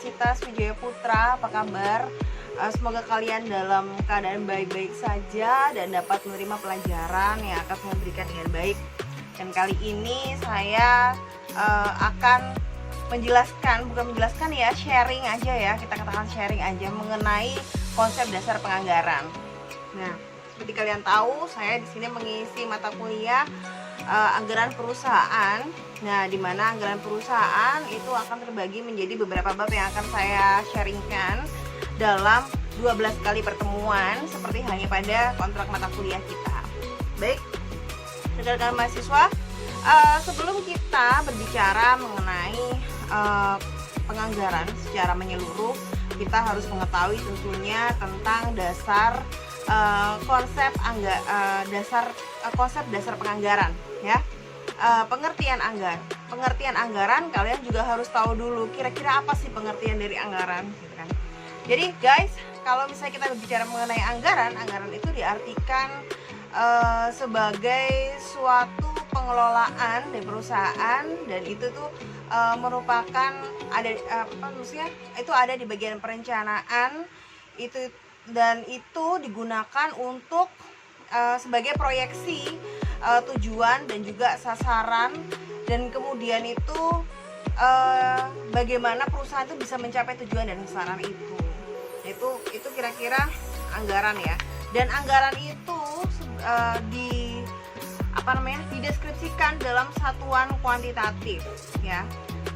Universitas Wijaya Putra, apa kabar? Semoga kalian dalam keadaan baik-baik saja dan dapat menerima pelajaran yang akan saya berikan dengan baik. Dan kali ini saya akan sharing aja ya, kita katakan sharing aja mengenai konsep dasar penganggaran. Nah, seperti kalian tahu, saya di sini mengisi mata kuliah anggaran perusahaan. Nah, di mana anggaran perusahaan itu akan terbagi menjadi beberapa bab yang akan saya sharingkan dalam 12 kali pertemuan seperti halnya pada kontrak mata kuliah kita. Baik, rekan-rekan mahasiswa, sebelum kita berbicara mengenai penganggaran secara menyeluruh, kita harus mengetahui tentunya tentang dasar konsep dasar penganggaran ya. Pengertian anggaran kalian juga harus tahu dulu kira-kira apa sih pengertian dari anggaran gitu kan. Jadi guys, kalau misalnya kita berbicara mengenai anggaran itu diartikan sebagai suatu pengelolaan dari perusahaan, dan itu tuh merupakan itu ada di bagian perencanaan itu, dan itu digunakan untuk sebagai proyeksi tujuan dan juga sasaran, dan kemudian itu bagaimana perusahaan itu bisa mencapai tujuan dan sasaran itu kira-kira anggaran ya. Dan anggaran itu dideskripsikan dalam satuan kuantitatif ya.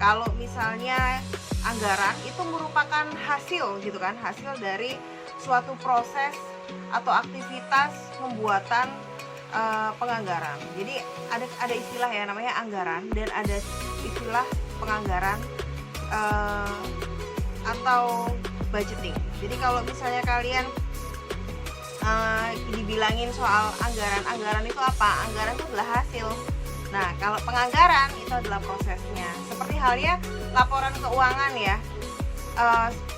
Kalau misalnya anggaran itu merupakan hasil gitu kan, hasil dari suatu proses atau aktivitas pembuatan penganggaran. Jadi ada istilah ya namanya anggaran, dan ada istilah penganggaran atau budgeting. Jadi kalau misalnya kalian dibilangin soal anggaran itu apa? Anggaran itu adalah hasil. Nah, kalau penganggaran itu adalah prosesnya. Seperti halnya laporan keuangan ya.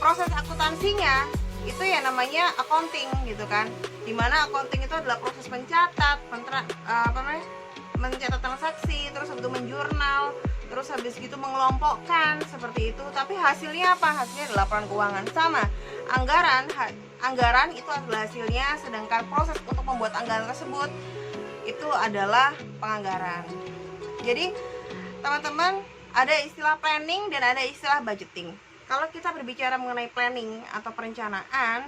Proses akuntansinya itu ya namanya accounting gitu kan. Dimana accounting itu adalah proses mencatat, mencatat transaksi, terus habis itu menjurnal, terus habis gitu mengelompokkan seperti itu. Tapi hasilnya apa? Hasilnya adalah laporan keuangan. Sama anggaran itu adalah hasilnya, sedangkan proses untuk membuat anggaran tersebut itu adalah penganggaran. Jadi teman-teman, ada istilah planning dan ada istilah budgeting. Kalau kita berbicara mengenai planning atau perencanaan,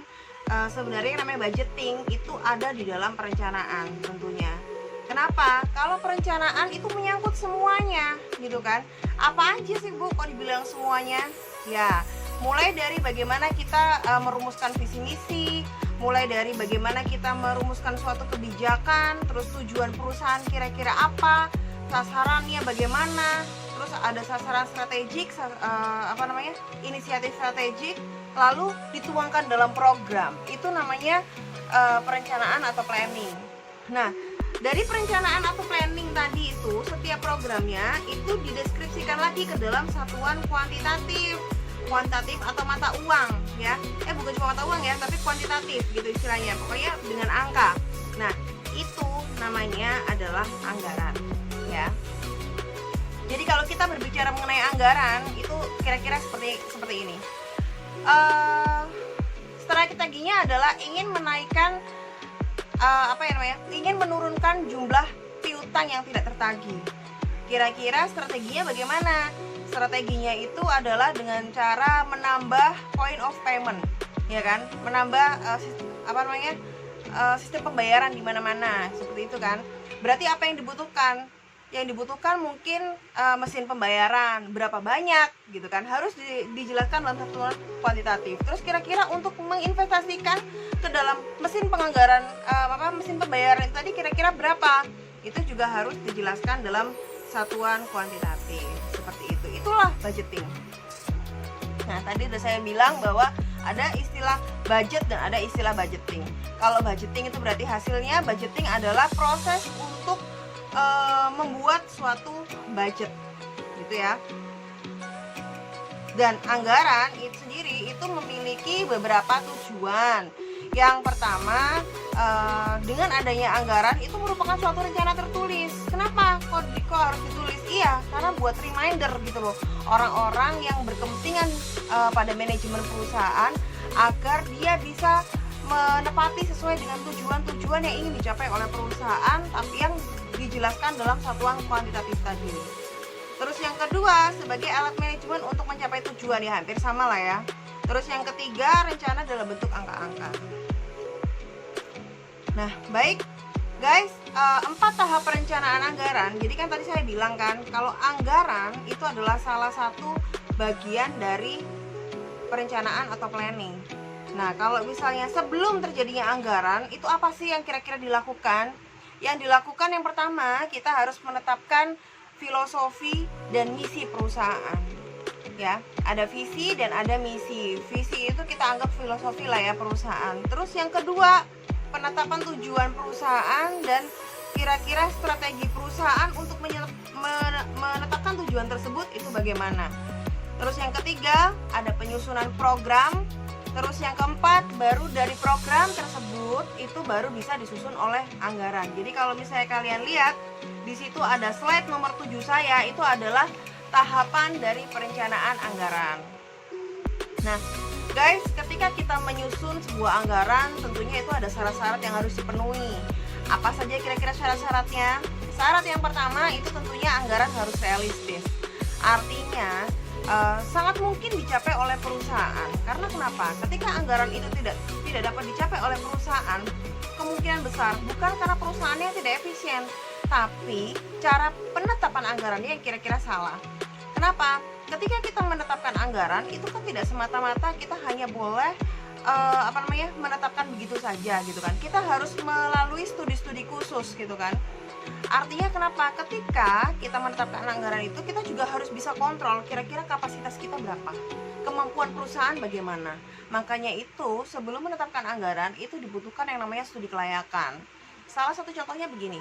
sebenarnya yang namanya budgeting itu ada di dalam perencanaan tentunya. Kenapa? Kalau perencanaan itu menyangkut semuanya gitu kan. Apa aja sih Bu kok dibilang semuanya? Ya, mulai dari bagaimana kita merumuskan visi misi, mulai dari bagaimana kita merumuskan suatu kebijakan, terus tujuan perusahaan kira-kira apa, sasarannya bagaimana, terus ada sasaran strategik, inisiatif strategik, lalu dituangkan dalam program. Itu namanya perencanaan atau planning. Nah, dari perencanaan atau planning tadi itu, setiap programnya itu dideskripsikan lagi ke dalam satuan kuantitatif atau mata uang ya. Bukan cuma mata uang ya, tapi kuantitatif gitu istilahnya. Pokoknya dengan angka. Nah, itu namanya adalah anggaran ya. Jadi kalau kita berbicara mengenai anggaran itu kira-kira seperti ini. Strateginya adalah ingin menaikkan ingin menurunkan jumlah piutang yang tidak tertagih. Kira-kira strateginya bagaimana? Strateginya itu adalah dengan cara menambah point of payment, ya kan? Menambah sistem pembayaran di mana-mana, seperti itu kan? Berarti apa yang dibutuhkan? Yang dibutuhkan mungkin mesin pembayaran berapa banyak gitu kan, harus dijelaskan dalam satuan kuantitatif. Terus kira-kira untuk menginvestasikan ke dalam mesin penganggaran mesin pembayaran itu tadi kira-kira berapa, itu juga harus dijelaskan dalam satuan kuantitatif seperti itu. Itulah budgeting. Nah, tadi udah saya bilang bahwa ada istilah budget dan ada istilah budgeting. Kalau budgeting itu berarti hasilnya, budgeting adalah proses untuk membuat suatu budget gitu ya. Dan anggaran itu sendiri itu memiliki beberapa tujuan. Yang pertama dengan adanya anggaran itu merupakan suatu rencana tertulis. Kenapa kok harus ditulis? Iya, karena buat reminder gitu loh, orang-orang yang berkepentingan pada manajemen perusahaan agar dia bisa menepati sesuai dengan tujuan-tujuan yang ingin dicapai oleh perusahaan, tapi yang dijelaskan dalam satuan kuantitatif tadi. Terus yang kedua, sebagai alat manajemen untuk mencapai tujuan, ya hampir sama lah ya. Terus yang ketiga, rencana dalam bentuk angka-angka. Nah, baik guys, 4 tahap perencanaan anggaran. Jadi kan tadi saya bilang kan, kalau anggaran itu adalah salah satu bagian dari perencanaan atau planning. Nah, kalau misalnya sebelum terjadinya anggaran, itu apa sih yang kira-kira dilakukan? Yang dilakukan yang pertama, kita harus menetapkan filosofi dan misi perusahaan. Ya, ada visi dan ada misi. Visi itu kita anggap filosofi lah ya perusahaan. Terus yang kedua, penetapan tujuan perusahaan dan kira-kira strategi perusahaan untuk menetapkan tujuan tersebut itu bagaimana. Terus yang ketiga, ada penyusunan program. Terus yang keempat, baru dari program tersebut itu baru bisa disusun oleh anggaran. Jadi kalau misalnya kalian lihat di situ ada slide nomor 7 saya, itu adalah tahapan dari perencanaan anggaran. Nah, guys, ketika kita menyusun sebuah anggaran, tentunya itu ada syarat-syarat yang harus dipenuhi. Apa saja kira-kira syarat-syaratnya? Syarat yang pertama itu tentunya anggaran harus realistis. Artinya sangat mungkin dicapai oleh perusahaan. Karena kenapa? Ketika anggaran itu tidak dapat dicapai oleh perusahaan, kemungkinan besar bukan karena perusahaannya tidak efisien, tapi cara penetapan anggarannya yang kira-kira salah. Kenapa? Ketika kita menetapkan anggaran itu kan tidak semata-mata kita hanya boleh menetapkan begitu saja gitu kan. Kita harus melalui studi-studi khusus gitu kan. Artinya kenapa? Ketika kita menetapkan anggaran itu, kita juga harus bisa kontrol kira-kira kapasitas kita berapa, kemampuan perusahaan bagaimana. Makanya itu sebelum menetapkan anggaran itu dibutuhkan yang namanya studi kelayakan. Salah satu contohnya begini,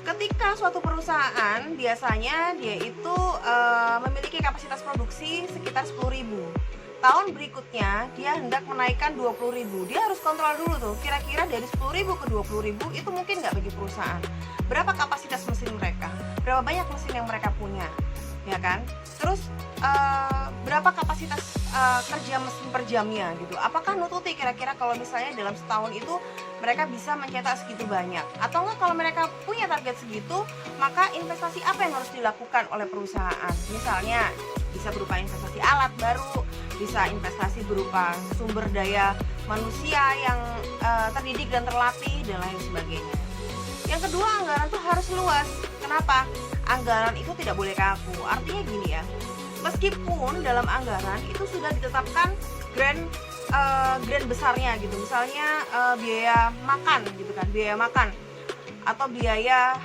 ketika suatu perusahaan biasanya dia itu memiliki kapasitas produksi sekitar 10.000. Tahun berikutnya dia hendak menaikkan 20.000. Dia harus kontrol dulu tuh, kira-kira dari 10.000 ke 20.000 itu mungkin nggak bagi perusahaan. Berapa kapasitas mesin mereka? Berapa banyak mesin yang mereka punya? Ya kan? Terus berapa kapasitas kerja mesin per jamnya gitu? Apakah nututi kira-kira kalau misalnya dalam setahun itu mereka bisa mencetak segitu banyak? Atau enggak kalau mereka punya target segitu, maka investasi apa yang harus dilakukan oleh perusahaan? Misalnya bisa berupa investasi alat baru, bisa investasi berupa sumber daya manusia yang terdidik dan terlatih dan lain sebagainya. Yang kedua, anggaran tuh harus luas. Kenapa? Anggaran itu tidak boleh kaku. Artinya gini ya, meskipun dalam anggaran itu sudah ditetapkan grand besarnya gitu, misalnya biaya makan gitu kan, biaya makan atau biaya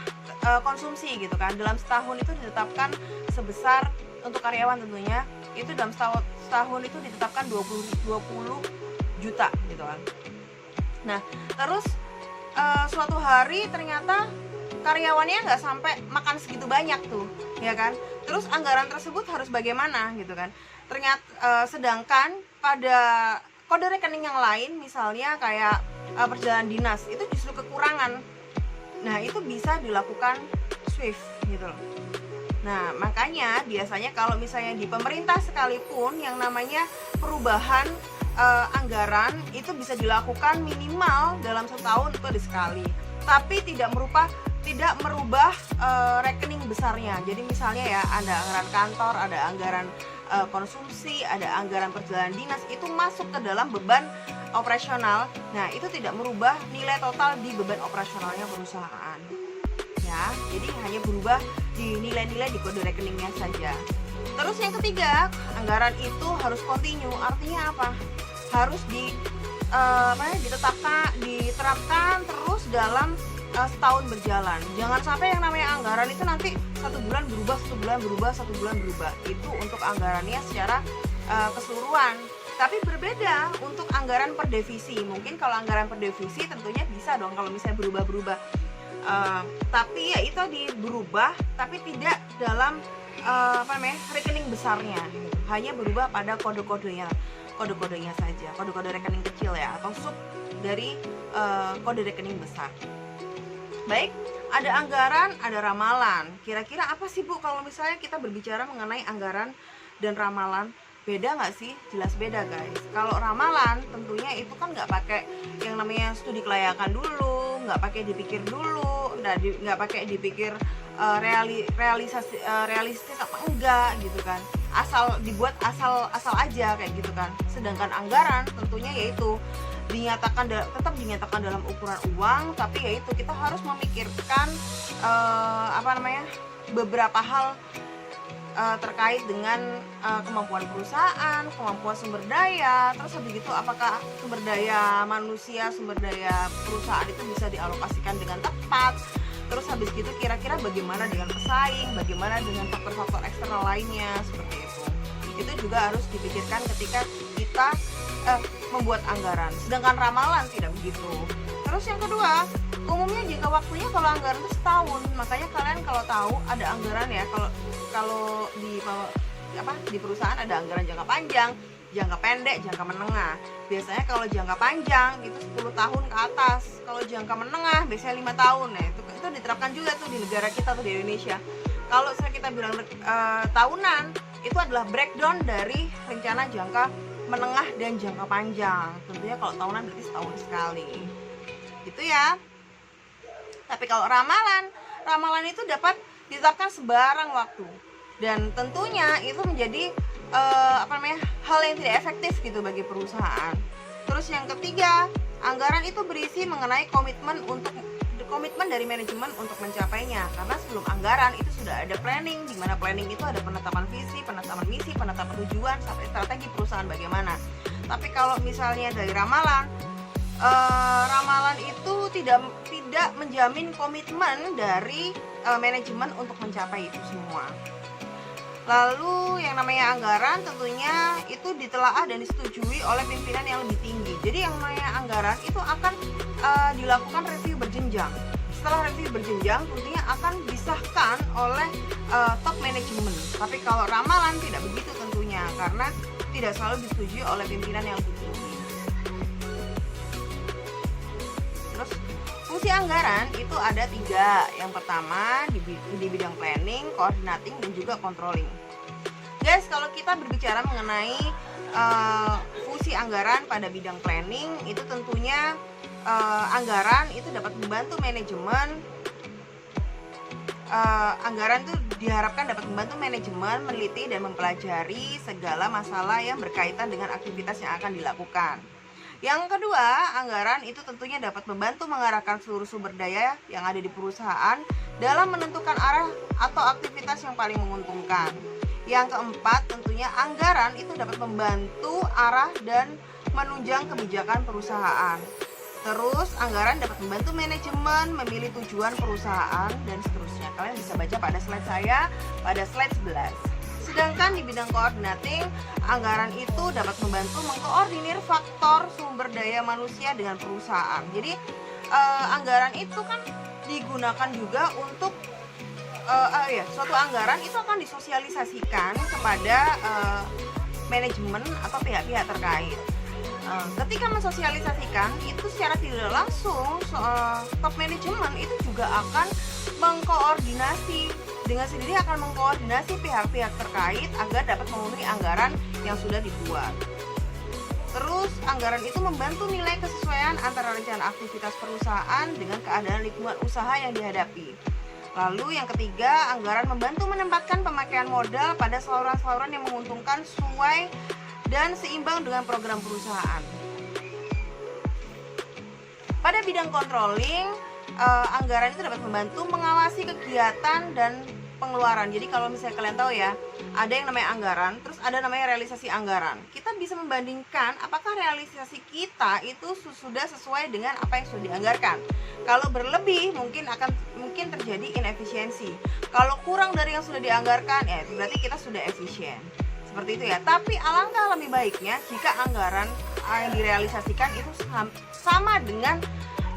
konsumsi gitu kan, dalam setahun itu ditetapkan sebesar untuk karyawan tentunya itu dalam setahun itu ditetapkan 20 juta gitu kan. Nah, terus suatu hari ternyata karyawannya nggak sampai makan segitu banyak tuh, ya kan? Terus anggaran tersebut harus bagaimana gitu kan? Ternyata sedangkan pada kode rekening yang lain, misalnya kayak perjalanan dinas, itu justru kekurangan. Nah, itu bisa dilakukan SWIFT gitu loh. Nah, makanya biasanya kalau misalnya di pemerintah sekalipun yang namanya perubahan anggaran itu bisa dilakukan minimal dalam setahun itu ada sekali, tapi tidak merubah rekening besarnya. Jadi misalnya ya ada anggaran kantor, ada anggaran konsumsi, ada anggaran perjalanan dinas, itu masuk ke dalam beban operasional. Nah, itu tidak merubah nilai total di beban operasionalnya perusahaan. Ya, jadi hanya berubah di nilai-nilai di kode rekeningnya saja. Terus yang ketiga, anggaran itu harus kontinu. Artinya apa? Harus diterapkan terus dalam setahun berjalan. Jangan sampai yang namanya anggaran itu nanti satu bulan berubah, satu bulan berubah, satu bulan berubah. Itu untuk anggarannya secara keseluruhan. Tapi berbeda untuk anggaran per divisi. Mungkin kalau anggaran per divisi tentunya bisa dong kalau misalnya berubah-berubah. Tapi ya itu berubah, tapi tidak dalam rekening besarnya. Hanya berubah pada kode-kodenya. kode-kodenya saja, kode-kode rekening kecil ya, atau sub dari kode rekening besar. Baik, ada anggaran, ada ramalan. Kira-kira apa sih Bu kalau misalnya kita berbicara mengenai anggaran dan ramalan? Beda nggak sih? Jelas beda guys. Kalau ramalan tentunya itu kan nggak pakai yang namanya studi kelayakan dulu, nggak pakai dipikir dulu, nggak pakai dipikir realistis apa enggak gitu kan. Asal dibuat asal aja kayak gitu kan. Sedangkan anggaran tentunya yaitu tetap dinyatakan dalam ukuran uang, tapi yaitu kita harus memikirkan beberapa hal terkait dengan kemampuan perusahaan, kemampuan sumber daya, terus habis itu apakah sumber daya manusia, sumber daya perusahaan itu bisa dialokasikan dengan tepat, terus habis itu kira-kira bagaimana dengan pesaing, bagaimana dengan faktor-faktor eksternal lainnya, seperti itu. Itu juga harus dipikirkan ketika kita membuat anggaran. Sedangkan ramalan tidak begitu. Terus yang kedua, umumnya jangka waktunya kalau anggaran itu setahun. Makanya kalian kalau tahu ada anggaran ya, kalau di perusahaan ada anggaran jangka panjang, jangka pendek, jangka menengah. Biasanya kalau jangka panjang itu 10 tahun ke atas. Kalau jangka menengah biasanya 5 tahun. Nah, itu diterapkan juga tuh di negara kita tuh di Indonesia. Kalau kita bilang tahunan, itu adalah breakdown dari rencana jangka menengah dan jangka panjang. Tentunya kalau tahunan berarti setahun sekali. Gitu ya. Tapi kalau ramalan itu dapat ditetapkan sebarang waktu. Dan tentunya itu menjadi hal yang tidak efektif gitu bagi perusahaan. Terus yang ketiga, anggaran itu berisi mengenai komitmen dari manajemen untuk mencapainya. Karena sebelum anggaran itu sudah ada planning, di mana planning itu ada penetapan visi, penetapan misi, penetapan tujuan, sampai strategi perusahaan bagaimana. Tapi kalau misalnya dari ramalan itu tidak menjamin komitmen dari manajemen untuk mencapai itu semua. Lalu yang namanya anggaran tentunya itu ditelaah dan disetujui oleh pimpinan yang lebih tinggi. Jadi yang namanya anggaran itu akan dilakukan review berjenjang. Setelah review berjenjang tentunya akan disahkan oleh top manajemen. Tapi kalau ramalan tidak begitu tentunya, karena tidak selalu disetujui oleh pimpinan yang lebih tinggi. Terus fungsi anggaran itu ada 3. Yang pertama di bidang planning, coordinating, dan juga controlling. Guys, kalau kita berbicara mengenai fungsi anggaran pada bidang planning, itu tentunya anggaran itu dapat membantu manajemen. Anggaran itu diharapkan dapat membantu manajemen meneliti dan mempelajari segala masalah yang berkaitan dengan aktivitas yang akan dilakukan. Yang kedua, anggaran itu tentunya dapat membantu mengarahkan seluruh sumber daya yang ada di perusahaan dalam menentukan arah atau aktivitas yang paling menguntungkan. Yang keempat, tentunya anggaran itu dapat membantu arah dan menunjang kebijakan perusahaan. Terus, anggaran dapat membantu manajemen memilih tujuan perusahaan dan seterusnya. Kalian bisa baca pada slide saya, pada slide 11. Sedangkan di bidang coordinating, anggaran itu dapat membantu mengkoordinir faktor sumber daya manusia dengan perusahaan. Jadi anggaran itu kan digunakan juga untuk suatu anggaran itu akan disosialisasikan kepada manajemen atau pihak-pihak terkait. Ketika mensosialisasikan itu secara tidak langsung top manajemen itu juga akan mengkoordinasi, dengan sendiri akan mengkoordinasi pihak-pihak terkait agar dapat memenuhi anggaran yang sudah dibuat. Terus anggaran itu membantu nilai kesesuaian antara rencana aktivitas perusahaan dengan keadaan lingkungan usaha yang dihadapi. Lalu yang ketiga, anggaran membantu menempatkan pemakaian modal pada saluran-saluran yang menguntungkan sesuai dan seimbang dengan program perusahaan. Pada bidang controlling, anggaran itu dapat membantu mengawasi kegiatan dan pengeluaran. Jadi kalau misalnya kalian tahu ya, ada yang namanya anggaran, terus ada namanya realisasi anggaran. Kita bisa membandingkan apakah realisasi kita itu sudah sesuai dengan apa yang sudah dianggarkan. Kalau berlebih mungkin terjadi inefisiensi. Kalau kurang dari yang sudah dianggarkan, ya berarti kita sudah efisien. Seperti itu ya. Tapi alangkah lebih baiknya jika anggaran yang direalisasikan itu sama dengan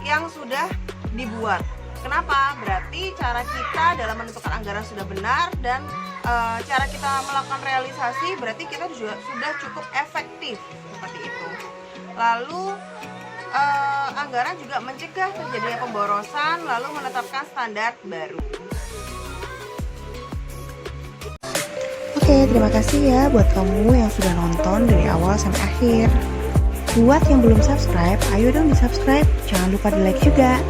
yang sudah dibuat. Kenapa? Berarti cara kita dalam menentukan anggaran sudah benar, dan cara kita melakukan realisasi berarti kita juga sudah cukup efektif. seperti itu. Lalu anggaran juga mencegah terjadinya pemborosan, lalu menetapkan standar baru. Oke, terima kasih ya buat kamu yang sudah nonton dari awal sampai akhir. Buat yang belum subscribe, ayo dong di subscribe, jangan lupa di like juga.